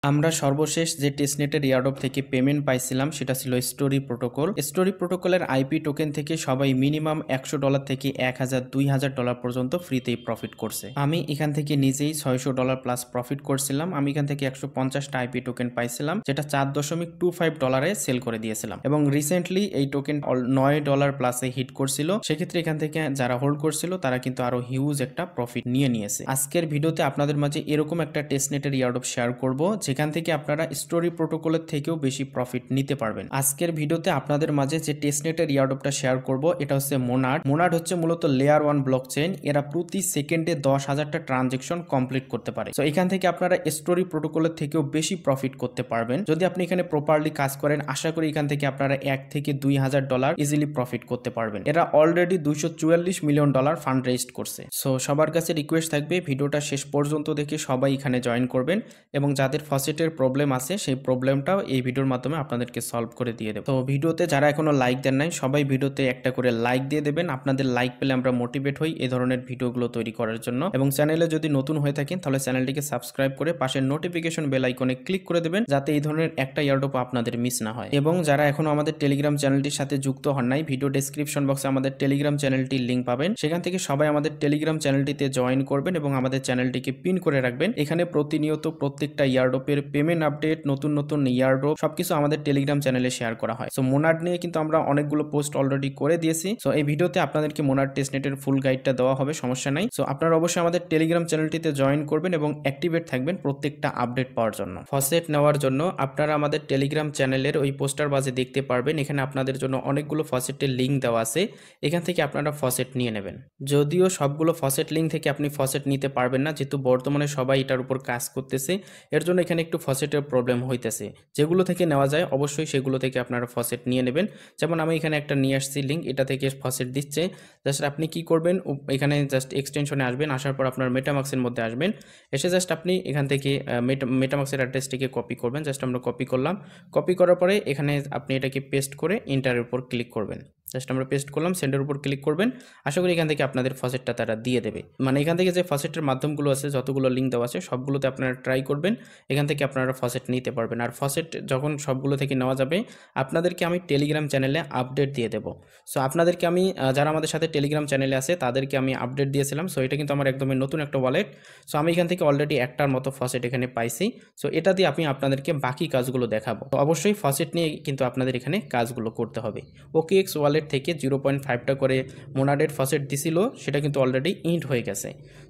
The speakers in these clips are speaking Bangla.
আমরা সর্বশেষ যে টেস্টনেটের এয়ারড্রপ থেকে পেমেন্ট পাইছিলাম সেটা ছিল স্টোরি প্রোটোকল। স্টোরি প্রোটোকলের আইপি টোকেন থেকে সবাই মিনিমাম $100 থেকে 1000 $2000 পর্যন্ত ফ্রিতেই প্রফিট করছে। আমি এখান থেকে নিজেই $600 প্লাস প্রফিট করছিলাম। আমি এখান থেকে 150টা আইপি টোকেন পাইছিলাম, যেটা $4.25 সেল করে দিয়েছিলাম এবং রিসেন্টলি এই টোকেন $9 প্লাসে হিট করছিল। সেক্ষেত্রে এখান থেকে যারা হোল্ড করছিল তারা কিন্তু আরো হিউজ একটা প্রফিট নিয়েছে। আজকের ভিডিওতে আপনাদের মাঝে এরকম একটা টেস্টনেটের এয়ারড্রপ শেয়ার করব যেখান থেকে আপনারা স্টোরি প্রোটোকলের থেকেও বেশি প্রফিট নিতে পারবেন। আজকের ভিডিওতে আপনাদের মাঝে যে টেস্টনেটের এয়ারড্রপটা শেয়ার করব এটা হচ্ছে মোনাড। মোনাড হচ্ছে মূলত লেয়ার 1 ব্লকচেইন। এরা প্রতি সেকেন্ডে 10,000টা ট্রানজেকশন কমপ্লিট করতে পারে। তো এখান থেকে আপনারা স্টোরি প্রোটোকলের থেকেও বেশি প্রফিট করতে পারবেন যদি আপনি এখানে প্রপারলি কাজ করেন। আশা করি এখান থেকে আপনারা $1 থেকে $2,000 ইজিলি প্রফিট করতে পারবেন। এরা অলরেডি $244 মিলিয়ন ফান্ড রেজড করছে। সো সবার কাছে রিকোয়েস্ট থাকবে ভিডিওটা শেষ পর্যন্ত দেখে সবাই এখানে জয়েন করবেন এবং যাদের ফসেটের প্রবলেম আছে সেই প্রবলেমটাও এই ভিডিওর মাধ্যমে আপনাদেরকে সলভ করে দিয়ে দেব। তো ভিডিওতে যারা এখনো লাইক দেন নাই সবাই ভিডিওতে একটা করে লাইক দিয়ে দেবেন। আপনাদের লাইক পেলে আমরা মোটিভেট হই এই ধরনের ভিডিওগুলো তৈরি করার জন্য। এবং চ্যানেলে যদি নতুন হয়ে থাকেন তাহলে চ্যানেলটিকে সাবস্ক্রাইব করে পাশের নোটিফিকেশন বেল আইকনে ক্লিক করে দেবেন যাতে এই ধরনের একটা এয়ারড্রপ আপনাদের মিস না হয়। এবং যারা এখনো আমাদের টেলিগ্রাম চ্যানেলটির সাথে যুক্ত হন নাই, ভিডিও ডেসক্রিপশন বক্সে আমাদের টেলিগ্রাম চ্যানেলটির লিংক পাবেন। সেখান থেকে সবাই আমাদের টেলিগ্রাম চ্যানেলটিতে জয়েন করবেন এবং আমাদের চ্যানেলটিকে পিন করে রাখবেন। এখানে প্রতিনিয়ত প্রত্যেকটা এয়ারড্রপের পেমেন্ট আপডেট, নতুন নতুন এয়ারড্রপ সবকিছু আমাদের টেলিগ্রাম চ্যানেলে শেয়ার করা হয়। সো মোনাড নিয়ে কিন্তু আমরা অনেকগুলো পোস্ট অলরেডি করে দিয়েছি। সো এই ভিডিওতে আপনাদেরকে মোনাড টেস্টনেটের ফুল গাইডটা দেওয়া হবে, সমস্যা নাই। সো আপনারা অবশ্যই আমাদের টেলিগ্রাম চ্যানেলটিতে জয়েন করবেন এবং অ্যাক্টিভেট থাকবেন প্রত্যেকটা আপডেট পাওয়ার জন্য। ফসেট নেওয়ার জন্য আপনারা আমাদের টেলিগ্রাম চ্যানেলের ওই পোস্টার বাজে দেখতে পারবেন। এখানে আপনাদের জন্য অনেকগুলো ফসেটের লিঙ্ক দেওয়া আছে, এখান থেকে আপনারা ফসেট নিয়ে নেবেন। যদিও সবগুলো ফসেট লিঙ্ক থেকে আপনি ফসেট নিতে পারবেন না, যেহেতু বর্তমানে সবাই এটার উপর কাজ করতেছে, এর জন্য এখানে একটু ফসেটের প্রবলেম হইতেছে। যেগুলো থেকে নেওয়া যায় অবশ্যই সেগুলো থেকে আপনারা ফসেট নিয়ে নেবেন। যেমন আমি এখানে একটা নিয়ে আসছি লিঙ্ক, এটা থেকে ফসেট দিচ্ছে। জাস্ট আপনি কি করবেন, এখানে জাস্ট এক্সটেনশনে আসবেন, আসার পর আপনার মেটামাক্সের মধ্যে আসবেন, এসে জাস্ট আপনি এখান থেকে মেটামাক্সের অ্যাড্রেসটিকে কপি করবেন। জাস্ট আমরা কপি করলাম, কপি করার পরে এখানে আপনি এটাকে পেস্ট করে এন্টারের উপর ক্লিক করবেন। জাস্ট আমরা পেস্ট করলাম, সেন্ডের উপর ক্লিক করবেন। আশা করি এখান থেকে আপনাদের ফসেটটা তারা দিয়ে দেবে। মানে এখান থেকে যে ফসেটের মাধ্যমগুলো আছে, যতগুলো লিঙ্ক দেওয়া আছে সবগুলোতে আপনারা ট্রাই করবেন, এখান থেকে আপনারা ফসেট নিতে পারবেন। আর ফসেট যখন সবগুলো থেকে নেওয়া যাবে আপনাদেরকে আমি টেলিগ্রাম চ্যানেলে আপডেট দিয়ে দেবো। সো আপনাদেরকে আমি যারা আমাদের সাথে টেলিগ্রাম চ্যানেলে আছে তাদেরকে আমি আপডেট দিয়েছিলাম। সো এটা কিন্তু আমার একদমই নতুন একটা ওয়ালেট। সো আমি এখান থেকে অলরেডি একটার মতো ফসেট এখানে পাইছি। সো এটা দিয়ে আমি আপনাদেরকে বাকি কাজগুলো দেখাবো। তো অবশ্যই ফসেট নিয়ে কিন্তু আপনাদের এখানে কাজগুলো করতে হবে। OKX ওয়ালেট থেকে 0.5টা করে মোনাডের ফসেট দিছিল, সেটা কিন্তু অলরেডি ইন্ট হয়ে গেছে।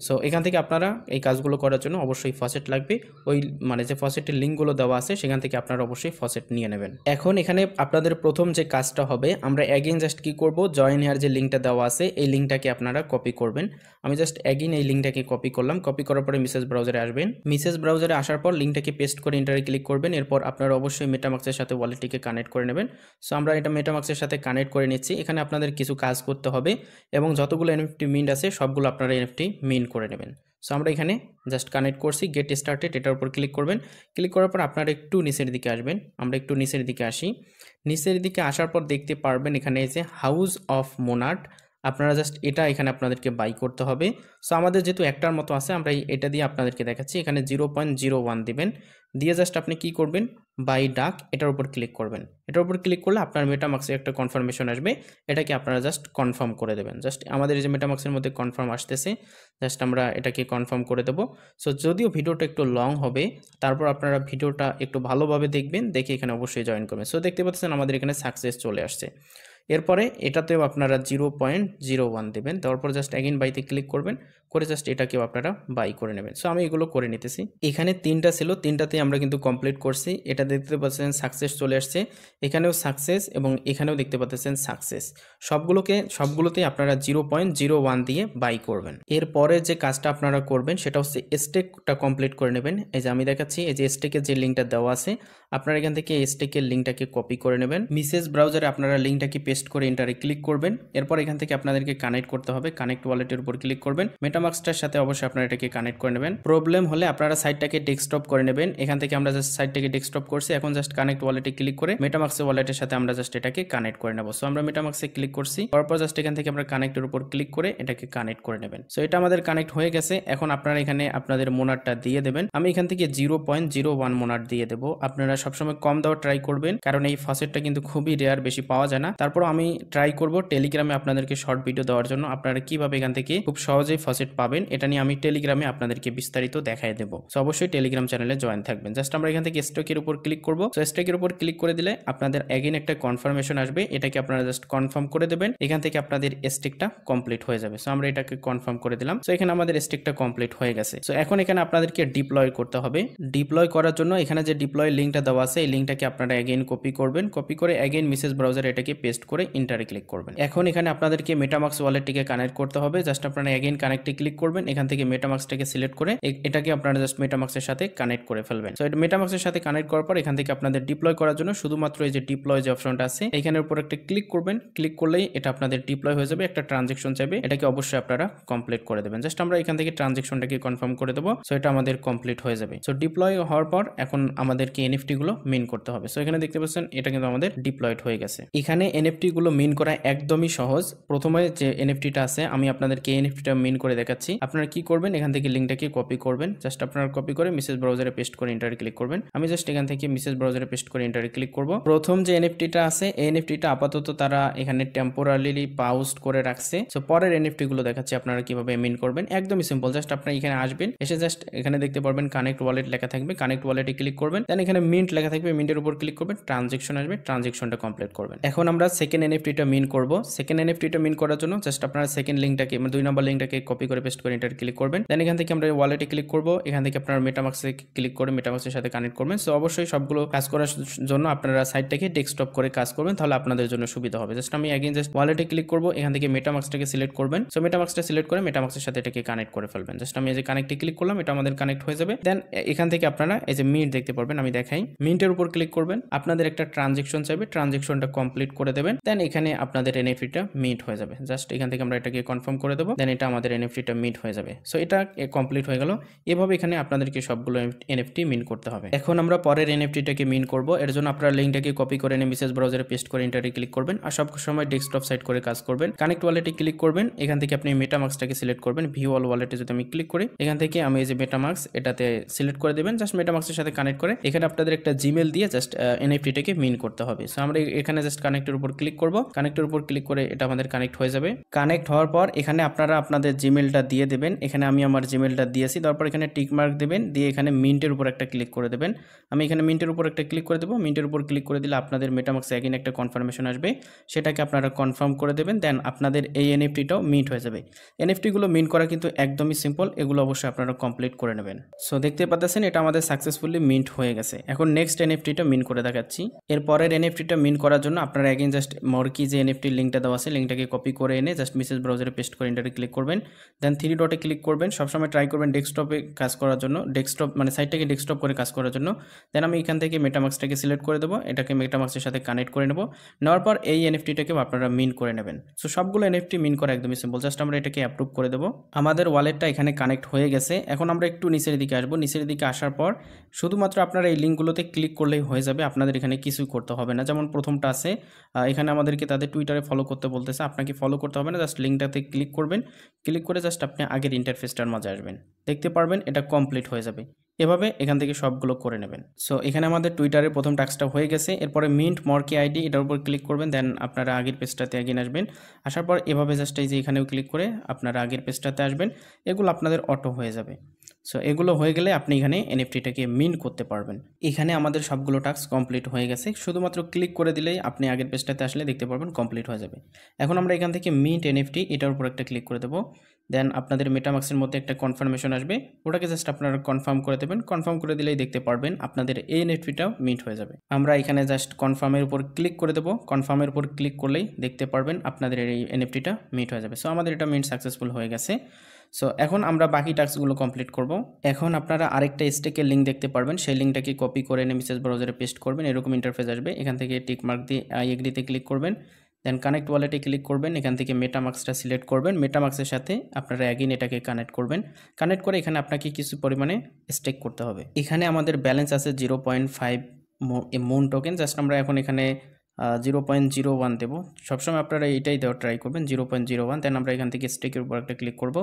সো এখান থেকে আপনারা এই কাজগুলো করার জন্য অবশ্যই ফসেট লাগবে। ওই মানে যে ফসেটের লিঙ্কগুলো দেওয়া আছে সেখান থেকে আপনারা অবশ্যই ফসেট নিয়ে নেবেন। এখন এখানে আপনাদের প্রথম যে কাজটা হবে, আমরা অ্যাগেইন জাস্ট কি করব, জয়েন হেয়ার যে লিঙ্কটা দেওয়া আছে এই লিঙ্কটাকে আপনারা কপি করবেন। আমি জাস্ট অ্যাগেইন এই লিঙ্কটাকে কপি করলাম। কপি করার পরে মেসেজ ব্রাউজারে আসবেন। মেসেজ ব্রাউজারে আসার পর লিঙ্কটাকে পেস্ট করে এন্টারে ক্লিক করবেন। এরপর আপনারা অবশ্যই মেটামাক্সের সাথে ওয়ালেটটিকে কানেক্ট করে নেবেন। সো আমরা এটা মেটামাক্সের সাথে কানেক্ট করে নিচ্ছি। এখানে আপনাদের কিছু কাজ করতে হবে এবং যতগুলো এনএফটি মিন্ট আছে সবগুলো আপনারা এনএফটি মিন্ট করে নেবেন। সো আমরা এখানে জাস্ট কানেক্ট করছি, গেট স্টার্টেড, এটার উপর ক্লিক করবেন। ক্লিক করার পর আপনারা একটু নিচের দিকে আসবেন। আমরা একটু নিচের দিকে আসি। নিচের দিকে আসার পর দেখতে পারবেন এখানে এই যে হাউস অফ মোনাড, আপনারা জাস্ট এটা এখানে আপনাদেরকে বাই করতে হবে। সো আমাদের যেহেতু একটার মতো আছে আমরা এটা দিয়ে আপনাদেরকে দেখাচ্ছি। এখানে 0.01 দিবেন, দিয়ে জাস্ট আপনি কি করবেন, বাই ডাক এটার উপর ক্লিক করবেন। এটার উপর ক্লিক করলে আপনার মেটামাক্সে একটা কনফার্মেশন আসবে, এটাকে আপনারা জাস্ট কনফার্ম করে দেবেন। জাস্ট আমাদের এই যে মেটামাক্সের মধ্যে কনফার্ম আসতেছে, জাস্ট আমরা এটাকে কনফার্ম করে দেবো। সো যদিও ভিডিওটা একটু লং হবে, তারপর আপনারা ভিডিওটা একটু ভালোভাবে দেখবেন, দেখে এখানে অবশ্যই জয়েন করবেন। সো দেখতে পাচ্ছেন আমাদের এখানে সাকসেস চলে আসছে। এরপরে এটাতেও আপনারা 0.01 দেবেন, তারপর জাস্ট অ্যাগেইন বাইতে ক্লিক করবেন, করে জাস্ট এটাকেও আপনারা বাই করে নেবেন। সো আমি এগুলো করে নিতেছি। এখানে 3টা ছিল, 3টাতেই আমরা কিন্তু কমপ্লিট করছি। এটা দেখতে পাচ্ছেন সাকসেস চলে আসছে, এখানেও সাকসেস এবং এখানেও দেখতে পাচ্ছেন সাকসেস। সবগুলোতেই আপনারা 0.01 দিয়ে বাই করবেন। এরপরে যে কাজটা আপনারা করবেন সেটা হচ্ছে স্টেকটা কমপ্লিট করে নেবেন। এই যে আমি দেখাচ্ছি, এই যে স্টেকের যে লিঙ্কটা দেওয়া আছে আপনারা এখান থেকে স্টেকের লিঙ্কটাকে কপি করে নেবেন। মেসেজ ব্রাউজারে আপনারা লিঙ্কটাকে পেস্ট করে এন্টারে ক্লিক করবেন। এরপর এখান থেকে আপনাদেরকে কানেক্ট করতে হবে, কানেক্ট ওয়ালেটের উপর ক্লিক করবেন। মেটামাস্কটার সাথে অবশ্যই আপনারা এটাকে কানেক্ট করে নেবেন। প্রবলেম হলে আপনারা সাইটটাকে ডেস্কটপ করে নেবেন। এখান থেকে আমরা জাস্ট সাইটটাকে ডেস্কটপ করছি, এখন জাস্ট কানেক্ট ওয়ালেটে ক্লিক করে মেটামাস্ক ওয়ালেটের সাথে আমরা জাস্ট এটাকে কানেক্ট করে নেব। সো আমরা মেটামাস্কে ক্লিক করছি, তারপর জাস্ট এখান থেকে আমরা কানেক্টের উপর ক্লিক করে এটাকে কানেক্ট করে নেবেন। সো এটা আমাদের কানেক্ট হয়ে গেছে। এখন আপনারা এখানে আপনাদের মোনারটা দিয়ে দেবেন। আমি এখান থেকে 0.01 মোনার দিয়ে দেবো। আপনারা সবসময় কম দেওয়ার ট্রাই করবেন, কারণ এই ফসেটটা কিন্তু খুবই রেয়ার, বেশি পাওয়া যায় না। তারপর আমি ট্রাই করব টেলিগ্রামে আপনাদেরকে শর্ট ভিডিও দেওয়ার জন্য, আপনারা কিভাবে এখান থেকে খুব সহজেই ফসেট পাবেন এটা নিয়ে আমি টেলিগ্রামে আপনাদেরকে বিস্তারিত দেখাই দেবো। সো অবশ্যই টেলিগ্রাম চ্যানেলে জয়েন থাকবেন। জাস্ট আমরা এখান থেকে স্টকের উপর ক্লিক করব। সো স্টকের উপর ক্লিক করে দিলে আপনাদের এগেইন একটা কনফার্মেশন আসবে, এটাকে আপনারা জাস্ট কনফার্ম করে দেবেন। এখান থেকে আপনাদের স্টেকটা কমপ্লিট হয়ে যাবে। সো আমরা এটাকে কনফার্ম করে দিলাম। সো এখানে আমাদের স্টেকটা কমপ্লিট হয়ে গেছে। সো এখন এখানে আপনাদেরকে ডিপ্লয় করতে হবে। ডিপ্লয় করার জন্য এখানে যে ডিপ্লয় লিঙ্কটা দেওয়া আছে, এই লিঙ্কটাকে আপনারা এগেইন কপি করবেন। কপি করে এগেইন মেসেজ ব্রাউজারে এটাকে পেস্ট করে ইন্টারে ক্লিক করবেন। এখন এখানে আপনাদেরকে মেটামাস্ক ওয়ালেটটিকে কানেক্ট করতে হবে। জাস্ট আপনারা এগেইন কানেক্টে ক্লিক করবেন। এখান থেকে মেটামাস্কটাকে সিলেক্ট করে এটাকে আপনারা জাস্ট মেটামাস্কের সাথে কানেক্ট করে ফেলবেন। সো এটা মেটামাস্কের সাথে কানেক্ট করার পর এখান থেকে আপনাদের ডিপ্লয় করার জন্য শুধুমাত্র এই যে ডিপ্লয় যে অপশনটা আছে এখানের উপর একটা ক্লিক করবেন। ক্লিক করলেই এটা আপনাদের ডিপ্লয় হয়ে যাবে। একটা ট্রানজেকশন চাইবে, এটাকে অবশ্যই আপনারা কমপ্লিট করে দেবেন। জাস্ট আমরা এখান থেকে ট্রানজেকশনটাকে কনফার্ম করে দেবো। সো এটা আমাদের কমপ্লিট হয়ে যাবে। সো ডিপ্লয় হওয়ার পর এখন আমাদেরকে এনএফটি গুলো মিন করতে হবে। সো এখানে দেখতে পাচ্ছেন এটা কিন্তু আমাদের ডিপ্লয়েড হয়ে গেছে। এখানে এনএফটি গুলো মিন করা একদমই সহজ। প্রথমে যে এনএফটিটা আছে আমি আপনাদেরকে এনএফটিটা মিন করে দেখাচ্ছি। আপনারা কি করবেন, এখান থেকে লিঙ্কটাকে কপি করবেন। জাস্ট আপনারা কপি করে মেসেজ ব্রাউজারে পেস্ট করে এন্টারে ক্লিক করবেন। আমি জাস্ট এখান থেকে মেসেজ ব্রাউজারে পেস্ট করে এন্টারে ক্লিক করব। প্রথম যে এনএফটিটা আছে এই এনএফটিটা আপাতত তারা এখানে টেম্পোরারিলি পাউজড করে রাখছে। সো পরের এনএফটি গুলো দেখাচ্ছি আপনারা কিভাবে মিন করবেন। একদমই সিম্পল। জাস্ট আপনারা এখানে আসবেন, এসে জাস্ট এখানে দেখতে পারবেন কানেক্ট ওয়ালেট লেখা থাকবে। কানেক্ট ওয়ালেটে ক্লিক করবেন, দেন এখানে মিন্ট লেখা থাকবে, মিন্টের উপর ক্লিক করবেন, ট্রানজেকশন আসবে, ট্রানজেকশনটা কমপ্লিট করবেন। এখন আমরা সেকেন্ড এনএফটিটা মিন করব। সেকেন্ড এনএফটিটা মিন করার জন্য জাস্ট আপনারা সেকেন্ড লিঙ্কটাকে মানে 2 নম্বর লিঙ্কটাকে কপি করে পেস্ট করে এন্টার ক্লিক করবেন। দেন এখান থেকে আমরা ওয়ালেটে ক্লিক করব। এখান থেকে আপনারা মেটামাস্কে ক্লিক করে মেটামাস্কের সাথে কানেক্ট করবেন। সো অবশ্যই সবগুলো কাজ করার জন্য আপনারা সাইটটাকে ডেস্কটপ করে কাজ করবেন, তাহলে আপনাদের জন্য সুবিধা হবে। জাস্ট আমি এগেইন জাস্ট ওয়ালেটে ক্লিক করব। এখান থেকে মেটামাস্কটাকে সিলেক্ট করবেন। সো মেটামাস্কটা সিলেক্ট করে মেটামাস্কের সাথে এটাকে কানেক্ট করে ফেলবেন। জাস্ট আমি এই যে কানেক্টে ক্লিক করলাম, এটা আমাদের কানেক্ট হয়ে যাবে। দেন এখান থেকে আপনারা এই যে মিন্ট দেখতে পারবেন, আমি দেখাই। মিন্টের উপর ক্লিক করবেন, আপনাদের একটা ট্রানজেকশন চাইবে, ট্রানজেকশনটা কমপ্লিট করে দেবেন। দেন এখানে আপনাদের এনএফটিটা মিট হয়ে যাবে। জাস্ট এখান থেকে আমরা এটাকে কনফার্ম করে দেবো। দেন এটা আমাদের এনএফটিটা মিট হয়ে যাবে। সো এটা কমপ্লিট হয়ে গেল। এভাবে এখানে আপনাদেরকে সবগুলো এনএফটি মিন করতে হবে। এখন আমরা পরের এনএফটিটাকে মিন করব। এর জন্য আপনারা লিঙ্কটাকে কপি করে এনে মেসেজ ব্রাউজারে পেস্ট করে এন্টারে ক্লিক করবেন। আর সব সময় ডেস্কটপ সাইট করে কাজ করবেন। কানেক্ট ওয়ালেটে ক্লিক করবেন। এখান থেকে আপনি মেটামাস্কটাকে সিলেক্ট করবেন। ভিউ অল ওয়ালেটে যদি আমি ক্লিক করি, এখান থেকে আমি এই যে মেটামাস্ক এটাতে সিলেক্ট করে দেবেন। জাস্ট মেটামাস্কের সাথে কানেক্ট করে এখানে আপনাদের একটা জিমেল দিয়ে জাস্ট এনএফটিটাকে মিন করতে হবে। সো আমরা এখানে জাস্ট কানেক্টের উপর ক্লিক করব। কানেক্টের উপর ক্লিক করে এটা আমাদের কানেক্ট হয়ে যাবে। কানেক্ট হওয়ার পর এখানে আপনারা আপনাদের জিমেলটা দিয়ে দেবেন। এখানে আমি আমার জিমেলটা দিয়েছি। তারপর এখানে টিক মার্ক দেবেন, দিয়ে এখানে মিন্টের উপর একটা ক্লিক করে দেবেন। আমি এখানে মিন্টের উপর একটা ক্লিক করে দেবো। মিন্টের উপর ক্লিক করে দিলে আপনাদের মেটামাস্কে এগেইন একটা কনফার্মেশন আসবে, সেটাকে আপনারা কনফার্ম করে দেবেন। দেন আপনাদের এই এনএফটিটাও মিন্ট হয়ে যাবে। এনএফটিগুলো মিন্ট করা কিন্তু একদমই সিম্পল, এগুলো অবশ্যই আপনারা কমপ্লিট করে নেবেন। সো দেখতে পাচ্ছেন এটা আমাদের সাকসেসফুলি মিন্ট হয়ে গেছে। এখন নেক্সট এনএফটিটা মিন করে দেখাচ্ছি। এরপরের এনএফটিটা মিন করার জন্য আপনারা এগেইন জাস্ট মর্কি যে এনএফটি লিঙ্কটা দেওয়া আছে লিঙ্কটাকে কপি করে এনে জাস্ট মেসেজ ব্রাউজারে পেস্ট করে এন্টারে ক্লিক করবেন। দেন 3 ডটে ক্লিক করবেন। সবসময় ট্রাই করবেন ডেস্কটপে কাজ করার জন্য, ডেস্কটপ মানে সাইটটাকে ডেস্কটপ করে কাজ করার জন্য। দেন আমি এখান থেকে মেটামাস্কটাকে সিলেক্ট করে দেবো, এটাকে মেটামাস্কের সাথে কানেক্ট করে নেব। নেওয়ার পর এই এনএফটিটাকেও আপনারা মিন করে নেবেন। সো সবগুলো এনএফটি মিন করা একদমই সিম্পল। জাস্ট আমরা এটাকে অ্যাপ্রুভ করে দেবো। আমাদের ওয়ালেটটা এখানে কানেক্ট হয়ে গেছে। এখন আমরা একটু নিচের দিকে আসবো। নিচের দিকে আসার পর শুধুমাত্র আপনারা এই লিঙ্কগুলোতে ক্লিক করলেই হয়ে যাবে, আপনাদের এখানে কিছুই করতে হবে না। যেমন প্রথমটা আছে, এখানে আমাদেরকে তাদের টুইটারে ফলো করতে বলতেছে, আপনাকে ফলো করতে হবে না। জাস্ট লিঙ্কটাতে ক্লিক করবেন, ক্লিক করে জাস্ট আপনি আগের ইন্টারফেসটার মাঝে আসবেন, দেখতে পারবেন এটা কমপ্লিট হয়ে যাবে। এভাবে এখান থেকে সবগুলো করে নেবেন। সো এখানে আমাদের টুইটারের প্রথম টাস্কটা হয়ে গেছে। এরপরে মিন্ট মর্কি আইডি এটার উপর ক্লিক করবেন। দেন আপনারা আগের পেজটাতে এগিয়ে আসবেন। আসার পর এভাবে জাস্ট এই যে এখানেও ক্লিক করে আপনারা আগের পেজটাতে আসবেন। এগুলো আপনাদের অটো হয়ে যাবে। সো এগুলো হয়ে গেলে আপনি এখানে এনএফটিটাকে মিন্ট করতে পারবেন। এখানে আমাদের সবগুলো টাস্ক কমপ্লিট হয়ে গেছে। শুধুমাত্র ক্লিক করে দিলেই আপনি আগের পেজটাতে আসলে দেখতে পারবেন কমপ্লিট হয়ে যাবে। এখন আমরা এখান থেকে মিন্ট এনএফটি এটার উপর একটা ক্লিক করে দেবো। দেন আপনাদের মেটামাস্কের মধ্যে একটা কনফার্মেশন আসবে, ওটাকে জাস্ট আপনারা কনফার্ম করে দেবেন। কনফার্ম করে দিলেই দেখতে পারবেন আপনাদের এই এনএফটিটাও মিন্ট হয়ে যাবে। আমরা এখানে জাস্ট কনফার্মের উপর ক্লিক করে দেবো। কনফার্মের উপর ক্লিক করলেই দেখতে পারবেন আপনাদের এই এনএফটিটা মিন্ট হয়ে যাবে। সো আমাদের এটা মিন্ট সাকসেসফুল হয়ে গেছে। সো এখন আমরা বাকি টাস্কগুলো কমপ্লিট করব। এখন আপনারা আরেকটা স্টেকের লিঙ্ক দেখতে পারবেন, সেই লিঙ্কটাকে কপি করে এনে মেসেজ ব্রাউজারে পেস্ট করবেন। এরকম ইন্টারফেস আসবে। এখান থেকে টিক মার্ক দিয়ে আই এগ্রিতে ক্লিক করবেন। দেন কানেক্ট ওয়ালেটে ক্লিক করবেন, এখান থেকে মেটামাক্সটা সিলেক্ট করবেন, মেটামাক্সের সাথে আপনারা অ্যাগেন এটাকে কানেক্ট করবেন। কানেক্ট করে এখানে আপনাকে কিছু পরিমাণে স্টেক করতে হবে। এখানে আমাদের ব্যালেন্স আছে 0.5 মুন টোকেন। জাস্ট আমরা এখন এখানে 0.01 দেবো। সবসময় আপনারা এটাই দেওয়া ট্রাই করবেন, 0.01। দেন আমরা এখান থেকে স্টেকের উপর একটা ক্লিক করব।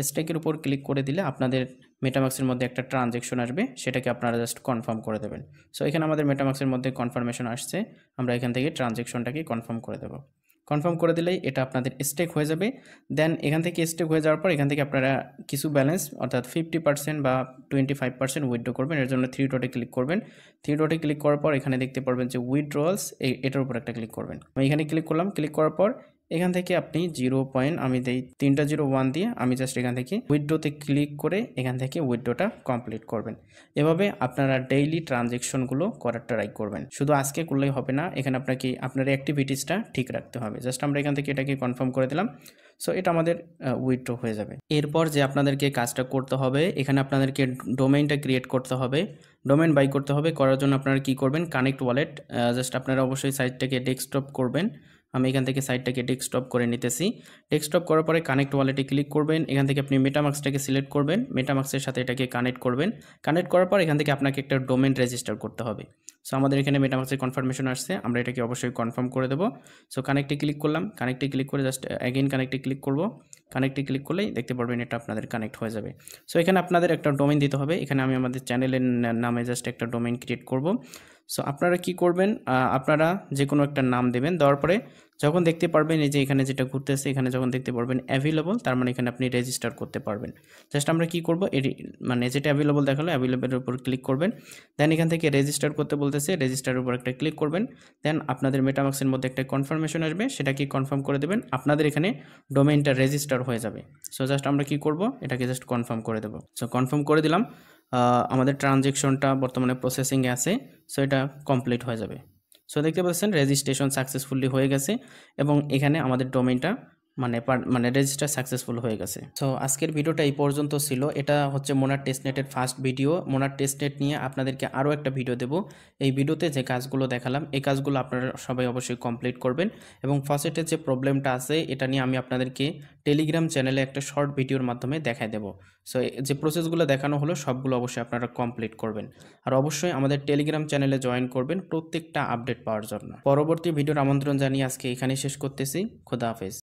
স্টেকের উপর ক্লিক করে দিলে আপনাদের মেটামাক্সের মধ্যে একটা ট্রানজ্যাকশন আসবে, সেটাকে আপনারা জাস্ট কনফার্ম করে দেবেন। সো এখানে আমাদের মেটামাক্সের মধ্যে কনফার্মেশন আসছে, আমরা এখান থেকে ট্রানজ্যাকশনটাকে কনফার্ম করে দেবো। কনফার্ম করে দিলেই এটা আপনাদের স্টেক হয়ে যাবে। দেন এখান থেকে স্টেক হয়ে যাওয়ার পর এখান থেকে আপনারা কিছু ব্যালেন্স অর্থাৎ 50% বা 25% উইথড্র করবেন। এর জন্য 3 ডটে ক্লিক করবেন। 3 ডটে ক্লিক করার পর এখানে দেখতে পারবেন যে উইথড্রয়ালস, এটার উপর একটা ক্লিক করবেন। আমি এখানে ক্লিক করলাম। ক্লিক করার পর এখান থেকে আপনি 0. আমি দেই 3.01 দিয়ে আমি জাস্ট এখান থেকে উইথড্রোতে ক্লিক করে এখান থেকে উইথড্রোটা কমপ্লিট করবেন। এভাবে আপনারা ডেইলি ট্রানজ্যাকশনগুলো করার ট্রাই করবেন। শুধু আজকে করলেই হবে না, এখানে আপনাকে আপনার অ্যাক্টিভিটিসটা ঠিক রাখতে হবে। জাস্ট আমরা এখান থেকে এটাকে কনফার্ম করে দিলাম। সো এটা আমাদের উইথড্র হয়ে যাবে। এরপর যে আপনাদেরকে কাজটা করতে হবে, এখানে আপনাদেরকে ডোমেইনটা ক্রিয়েট করতে হবে, ডোমেইন বাই করতে হবে। করার জন্য আপনারা কি করবেন, কানেক্ট ওয়ালেট, জাস্ট আপনারা অবশ্যই সাইটটাকে ডেস্কটপ করবেন। আমি এখান থেকে সাইটটাকে ডেস্কটপ করে নিতেছি। ডেস্কটপ করার পরে কানেক্ট ওয়ালেটে ক্লিক করবেন। এখান থেকে আপনি মেটামাক্সটাকে সিলেক্ট করবেন, মেটামাক্সের সাথে এটাকে কানেক্ট করবেন। কানেক্ট করার পর এখান থেকে আপনাকে একটা ডোমেইন রেজিস্টার করতে হবে। সো আমাদের এখানে মেটামাক্সের কনফার্মেশন আসছে, আমরা এটাকে অবশ্যই কনফার্ম করে দেবো। সো কানেক্টে ক্লিক করলাম, কানেক্টে ক্লিক করে জাস্ট অ্যাগেন কানেক্টে ক্লিক করব। কানেক্টে ক্লিক করলেই দেখতে পারবেন এটা আপনাদের কানেক্ট হয়ে যাবে। সো এখানে আপনাদের একটা ডোমেইন দিতে হবে। এখানে আমি আমাদের চ্যানেলের নামে জাস্ট একটা ডোমেইন ক্রিয়েট করব। সো আপনারা কি করবেন, আপনারা যে কোনো একটা নাম দেবেন। দেওয়ার পরে যখন দেখতে পারবেন এই যে এখানে যেটা ঘুরতেছে, এখানে যখন দেখতে পারবেন অ্যাভেলেবল, তার মানে এখানে আপনি রেজিস্টার করতে পারবেন। জাস্ট আমরা কি করব, মানে যেটা অ্যাভেলেবল দেখালো অ্যাভেলেবলের উপর ক্লিক করবেন। দেন এখান থেকে রেজিস্টার করতে বলতেছে, রেজিস্টারের উপর একটা ক্লিক করবেন। দেন আপনাদের মেটামাক্সের মধ্যে একটা কনফার্মেশন আসবে, সেটাকে কনফার্ম করে দেবেন। আপনাদের এখানে ডোমেইনটা রেজিস্টার হয়ে যাবে। সো জাস্ট আমরা কি করব, এটাকে জাস্ট কনফার্ম করে দেবো। সো কনফার্ম করে দিলাম। আমাদের ট্রানজ্যাকশনটা বর্তমানে প্রসেসিংয়ে আছে। সো এটা কমপ্লিট হয়ে যাবে। সো দেখতে পাচ্ছেন রেজিস্ট্রেশন সাকসেসফুলি হয়ে গেছে এবং এখানে আমাদের ডোমেইনটা মানে রেজিস্টার সাকসেসফুল হয়ে গেছে। সো আজকের ভিডিওটা এই পর্যন্ত ছিল। এটা হচ্ছে মোনার টেস্টনেটের ফার্স্ট ভিডিও। মোনার টেস্টনেট নিয়ে আপনাদেরকে আরও একটা ভিডিও দেব। এই ভিডিওতে যে কাজগুলো দেখালাম, এই কাজগুলো আপনারা সবাই অবশ্যই কমপ্লিট করবেন এবং ফসেটের যে প্রবলেমটা আছে এটা নিয়ে আমি আপনাদেরকে টেলিগ্রাম চ্যানেলে একটা শর্ট ভিডিওর মাধ্যমে দেখাই দেব। সো যে প্রসেসগুলো দেখানো হলো সবগুলো অবশ্যই আপনারা কমপ্লিট করবেন। আর অবশ্যই আমাদের টেলিগ্রাম চ্যানেলে জয়েন করবেন প্রত্যেকটা আপডেট পাওয়ার জন্য। পরবর্তী ভিডিওর আমন্ত্রণ জানিয়ে আজকে এখানেই শেষ করতেছি। খোদা হাফেজ।